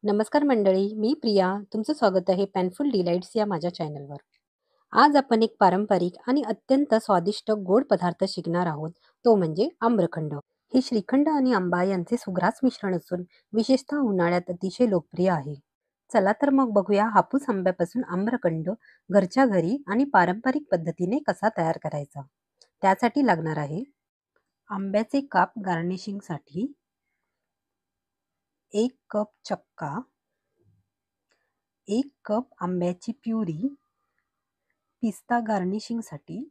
नमस्कार मंडळी, मी प्रिया. तुमचं स्वागत आहे पॅनफुल डिलाईट्स या माझ्या चॅनलवर. आज आपण एक पारंपरिक आणि अत्यंत स्वादिष्ट गोड पदार्थ शिकणार आहोत, तो म्हणजे आम्रखंड. हे श्रीखंड आणि आंबा यांचे सुग्रास मिश्रण असून विशेषतः उन्हाळ्यात अतिशय लोकप्रिय आहे. चला तर मग बघूया हापूस आंब्यापासून आम्रखंड घरच्या घरी आणि पारंपरिक पद्धतीने कसा तयार करायचा. त्यासाठी लागणार आहे आंब्याचे काप गार्निशिंगसाठी 1 कप चक्का, 1 कप आंब्याची प्युरी, पिस्ता गार्निशिंगसाठी,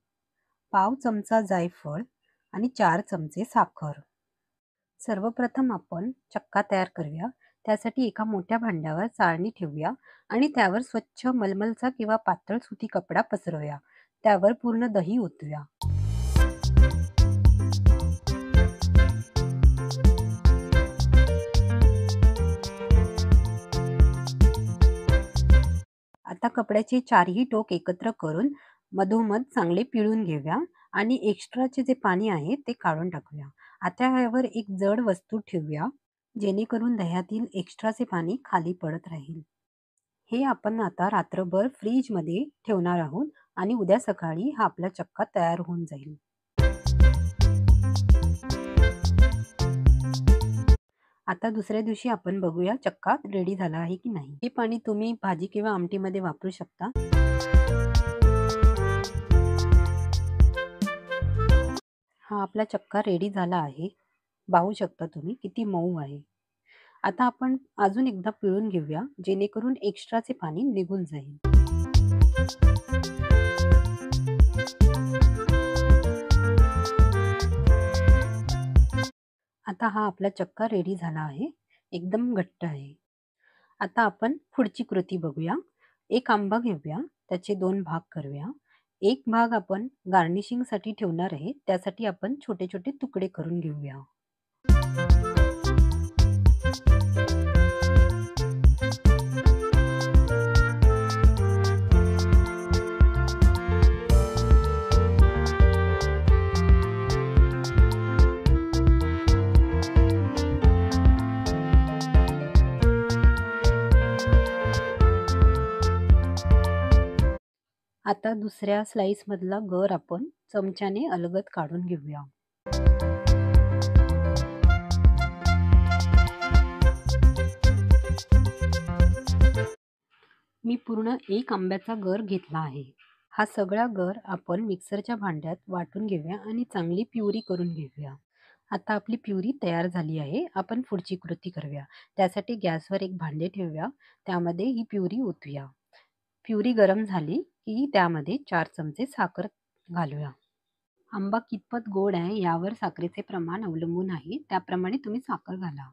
पाव चमचा जायफळ आणि 4 चमचे साखर. सर्वप्रथम आपण चक्का तयार करूया. त्यासाठी एका मोठ्या भांड्यावर चाळणी ठेवूया आणि त्यावर स्वच्छ मलमलचा किंवा पातळ सुती कपडा पसरवूया. त्यावर पूर्ण दही ओतूया. आता कपड्याचे चारही टोक एकत्र करून मधोमध चांगले पिळून घेऊया आणि एक्स्ट्राचे जे पाणी आहे ते काढून टाकूया. आता यावर एक जड वस्तू ठेवूया, जेणेकरून दह्यातील एक्स्ट्राचे पाणी खाली पडत राहील. हे आपण आता रात्रभर फ्रीजमध्ये ठेवणार आहोत आणि उद्या सकाळी हा आपला चक्का तयार होऊन जाईल. आता दुसऱ्या दिवशी आपण बघूया चक्का रेडी झाला आहे की नाही. हे पाणी तुम्ही भाजी किंवा आमटीमध्ये वापरू शकता. हा आपला चक्का रेडी झाला आहे. पाहू शकता तुम्ही किती मऊ आहे. आता आपण अजून एकदा पिळून घेऊया, जेणेकरून एक्स्ट्राचे पाणी निघून जाईल. आता हा आपला चक्का रेडी झाला आहे. एकदम घट्ट आहे. आता आपण पुढची कृती बघूया. एक आंबा घेऊया, त्याचे 2 भाग करूया. एक भाग आपण गार्निशिंगसाठी ठेवणार आहे. त्यासाठी आपण छोटे-छोटे तुकडे करून घेऊया. आता दुसऱ्या स्लाइसमधला गर आपण चमच्याने अलगद काढून घेऊया. मी पूर्ण 1 आंब्याचा गर घेतला आहे. हा सगळा गर आपण मिक्सरच्या भांड्यात वाटून घेऊया आणि चांगली प्युरी करून घेऊया. आता आपली प्युरी तयार झाली आहे. आपण पुढची कृती करूया. त्यासाठी गॅसवर एक भांडे ठेवूया. त्यामध्ये ही प्युरी ओतूया. प्युरी गरम झाली की त्यामध्ये 4 चमचे साखर घालूया. आंबा कितपत गोड आहे यावर साखरेचे प्रमाण अवलंबून आहे. त्याप्रमाणे तुम्ही साखर घाला.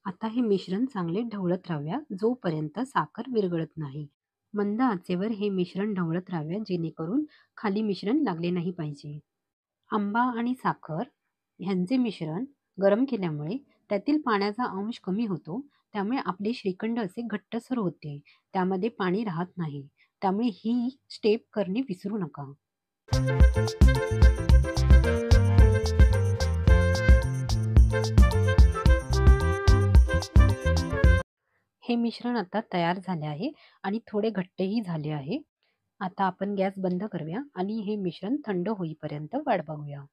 आता हे मिश्रण चांगले ढवळत राहूया जोपर्यंत साखर विरघळत नाही. मंद आचेवर हे मिश्रण ढवळत राहूया, जेणेकरून खाली मिश्रण लागले नाही पाहिजे. आंबा आणि साखर ह्यांचे मिश्रण गरम केल्यामुळे त्यातील पाण्याचा अंश कमी होतो. त्यामुळे आपले श्रीखंड असे घट्टसर होते. त्यामध्ये पाणी राहत नाही. त्यामुळे ही स्टेप करणे विसरू नका. हे मिश्रण आता तयार झाले आहे आणि थोडे घट्टही झाले आहे. आता आपण गॅस बंद करूया आणि हे मिश्रण थंड होईपर्यंत वाट बघूया.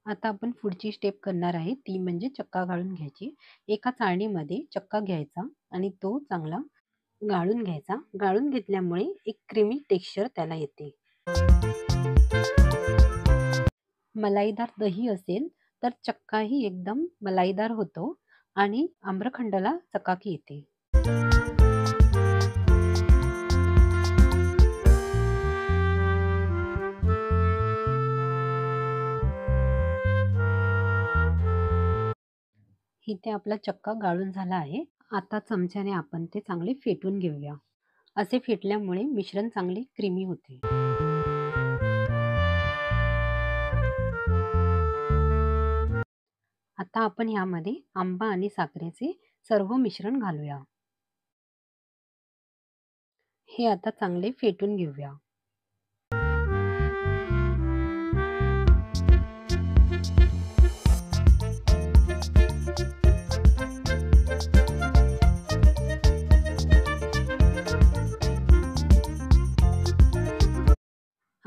आता आपण पुढची स्टेप करणार आहे, ती म्हणजे चक्का गाळून घ्यायची. एका चाळणीमध्ये चक्का घ्यायचा आणि तो चांगला गाळून घ्यायचा. गाळून घेतल्यामुळे एक क्रीमी टेक्स्चर त्याला येते. मलाईदार दही असेल तर चक्काही एकदम मलाईदार होतो आणि आम्रखंडाला चकाकी येते. इथे आपला चक्का गाळून झाला आहे. आता चमच्याने आपण ते चांगले फेटून घेऊया. असे फेटल्यामुळे मिश्रण चांगले क्रीमी होते. आता आपण यामध्ये आंबा आणि साखरेचे सर्व मिश्रण घालूया. हे आता चांगले फेटून घेऊया.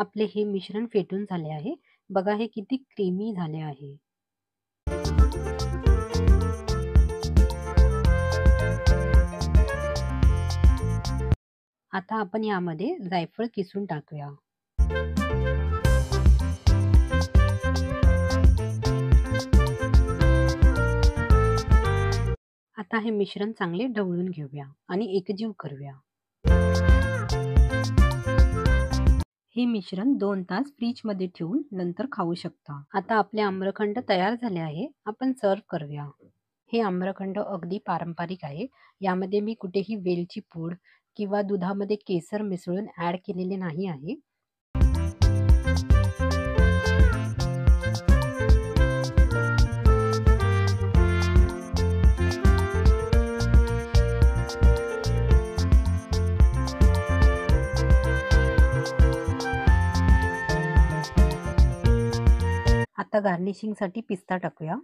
आपले हे मिश्रण फेटून झाले आहे. बघा हे किती क्रीमी झाले आहे. आता आपण यामध्ये जायफळ किसून टाकूया. आता हे मिश्रण चांगले ढवळून घेऊया आणि एकजीव करूया. हे मिश्रण 2 तास फ्रीजमध्ये ठेवून नंतर खाऊ शकता. आता आपले आम्रखंड तयार झाले आहे. आपण सर्व्ह करूया. हे आम्रखंड अगदी पारंपरिक आहे. यामध्ये मी कुठेही वेलची पूड किंवा दुधामध्ये केसर मिसळून ॲड केलेले नाही आहे. आता गार्निशिंगसाठी पिस्ता टाकूया.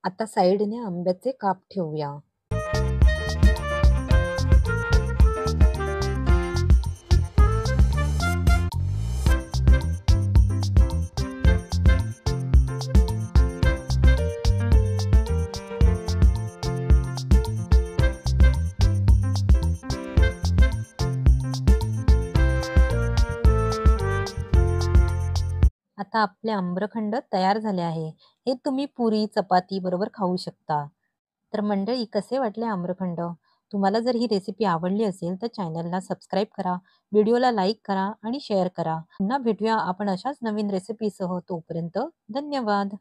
आता साइडने आंब्याचे काप ठेवूया. आता आपले आम्रखंड तयार झाले आहे. हे तुम्ही पुरी, चपाती बरोबर खाऊ शकता. तर मंडळी, कसे वाटले आम्रखंड? तुम्हाला जर ही रेसिपी आवडली असेल तर चॅनलला सबस्क्राईब करा, व्हिडिओला लाईक करा आणि शेअर करा. पुन्हा भेटूया आपण अशाच नवीन रेसिपीसह. तोपर्यंत धन्यवाद.